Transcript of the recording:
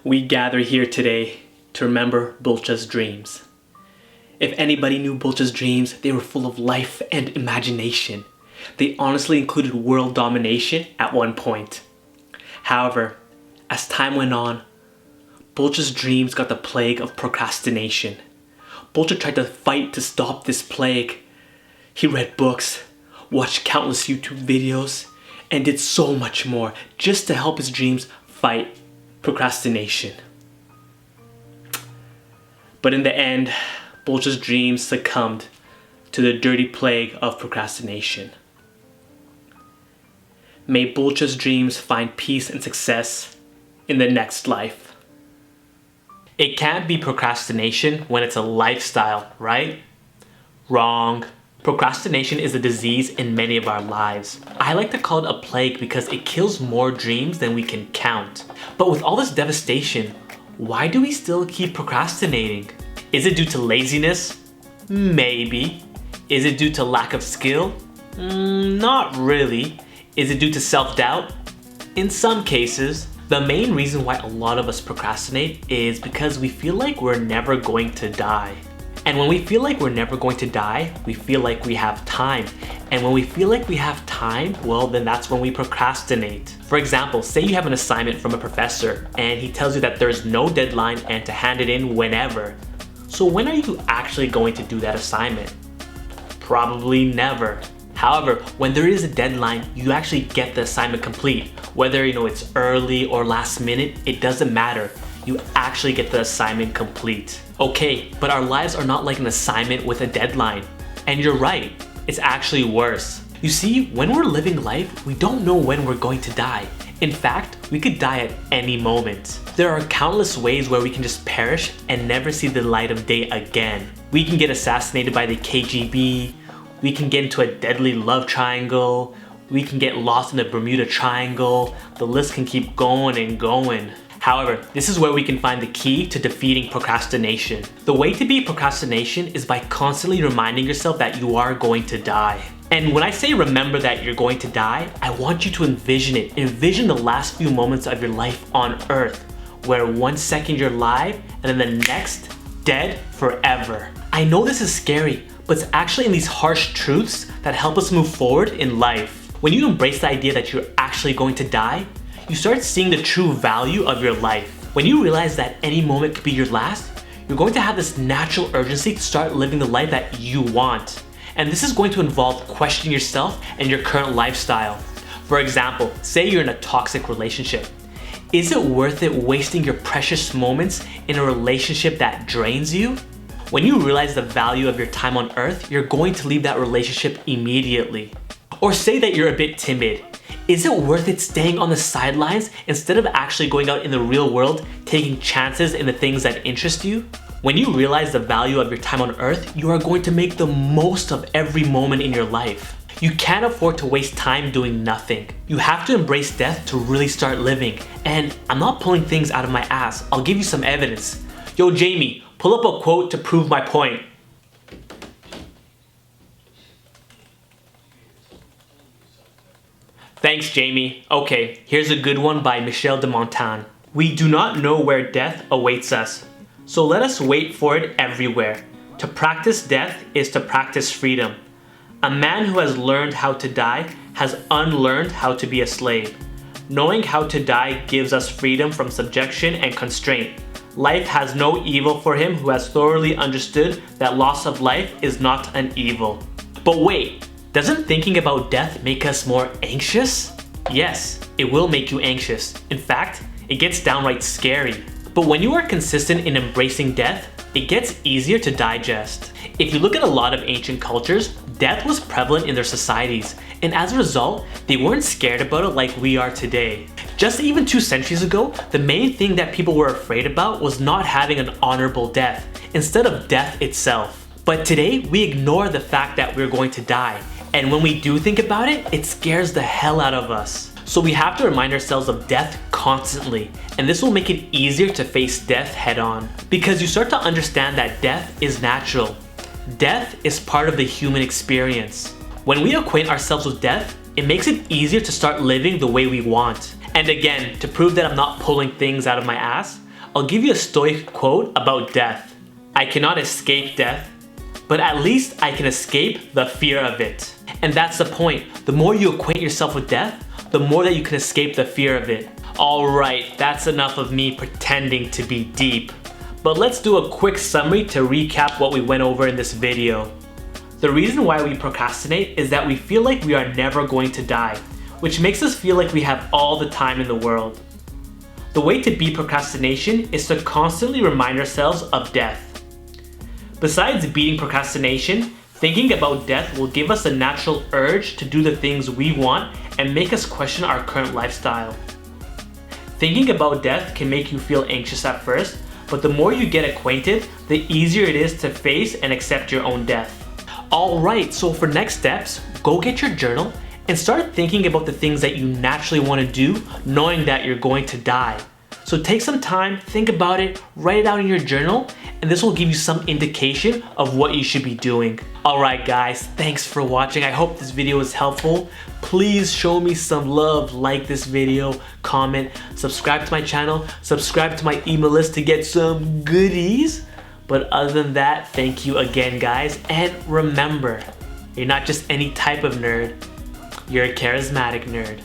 We gather here today to remember Bulcha's dreams. If anybody knew Bulcha's dreams, they were full of life and imagination. They honestly included world domination at one point. However, as time went on, Bulcha's dreams got the plague of procrastination. Bulcha tried to fight to stop this plague. He read books, watched countless YouTube videos, and did so much more just to help his dreams fight procrastination. But in the end, Bulcha's dreams succumbed to the dirty plague of procrastination. May Bulcha's dreams find peace and success in the next life. It can't be procrastination when it's a lifestyle, right? Wrong. Procrastination is a disease in many of our lives. I like to call it a plague because it kills more dreams than we can count. But with all this devastation, why do we still keep procrastinating? Is it due to laziness? Maybe. Is it due to lack of skill? Not really. Is it due to self-doubt? In some cases. The main reason why a lot of us procrastinate is because we feel like we're never going to die. And when we feel like we're never going to die, we feel like we have time. And when we feel like we have time, well, then that's when we procrastinate. For example, say you have an assignment from a professor and he tells you that there's no deadline and to hand it in whenever. So when are you actually going to do that assignment? Probably never. However, when there is a deadline, you actually get the assignment complete. Whether it's early or last minute, it doesn't matter. You actually get the assignment complete. Okay, but our lives are not like an assignment with a deadline. And you're right, it's actually worse. You see, when we're living life, we don't know when we're going to die. In fact, we could die at any moment. There are countless ways where we can just perish and never see the light of day again. We can get assassinated by the KGB, we can get into a deadly love triangle, we can get lost in the Bermuda Triangle, the list can keep going and going. However, this is where we can find the key to defeating procrastination. The way to beat procrastination is by constantly reminding yourself that you are going to die. And when I say remember that you're going to die, I want you to envision it. Envision the last few moments of your life on Earth, where 1 second you're alive and then the next, dead forever. I know this is scary, but it's actually in these harsh truths that help us move forward in life. When you embrace the idea that you're actually going to die, you start seeing the true value of your life. When you realize that any moment could be your last, you're going to have this natural urgency to start living the life that you want. And this is going to involve questioning yourself and your current lifestyle. For example, say you're in a toxic relationship. Is it worth it wasting your precious moments in a relationship that drains you? When you realize the value of your time on Earth, you're going to leave that relationship immediately. Or say that you're a bit timid. Is it worth it staying on the sidelines instead of actually going out in the real world, taking chances in the things that interest you? When you realize the value of your time on Earth, you are going to make the most of every moment in your life. You can't afford to waste time doing nothing. You have to embrace death to really start living. And I'm not pulling things out of my ass. I'll give you some evidence. Yo, Jamie, pull up a quote to prove my point. Thanks, Jamie. Okay, here's a good one by Michel de Montaigne. We do not know where death awaits us, so let us wait for it everywhere. To practice death is to practice freedom. A man who has learned how to die has unlearned how to be a slave. Knowing how to die gives us freedom from subjection and constraint. Life has no evil for him who has thoroughly understood that loss of life is not an evil. But wait, doesn't thinking about death make us more anxious? Yes, it will make you anxious. In fact, it gets downright scary. But when you are consistent in embracing death, it gets easier to digest. If you look at a lot of ancient cultures, death was prevalent in their societies, and as a result, they weren't scared about it like we are today. Just even 2 centuries ago, the main thing that people were afraid about was not having an honorable death, instead of death itself. But today, we ignore the fact that we're going to die, and when we do think about it, it scares the hell out of us. So we have to remind ourselves of death constantly, and this will make it easier to face death head on. Because you start to understand that death is natural. Death is part of the human experience. When we acquaint ourselves with death, it makes it easier to start living the way we want. And again, to prove that I'm not pulling things out of my ass, I'll give you a Stoic quote about death. I cannot escape death, but at least I can escape the fear of it. And that's the point. The more you acquaint yourself with death, the more that you can escape the fear of it. Alright, that's enough of me pretending to be deep. But let's do a quick summary to recap what we went over in this video. The reason why we procrastinate is that we feel like we are never going to die, which makes us feel like we have all the time in the world. The way to beat procrastination is to constantly remind ourselves of death. Besides beating procrastination, thinking about death will give us a natural urge to do the things we want and make us question our current lifestyle. Thinking about death can make you feel anxious at first, but the more you get acquainted, the easier it is to face and accept your own death. Alright, so for next steps, go get your journal and start thinking about the things that you naturally want to do, knowing that you're going to die. So take some time, think about it, write it out in your journal, and this will give you some indication of what you should be doing. Alright guys, thanks for watching. I hope this video was helpful. Please show me some love, like this video, comment, subscribe to my channel, subscribe to my email list to get some goodies. But other than that, thank you again guys, and remember, you're not just any type of nerd, you're a charismatic nerd.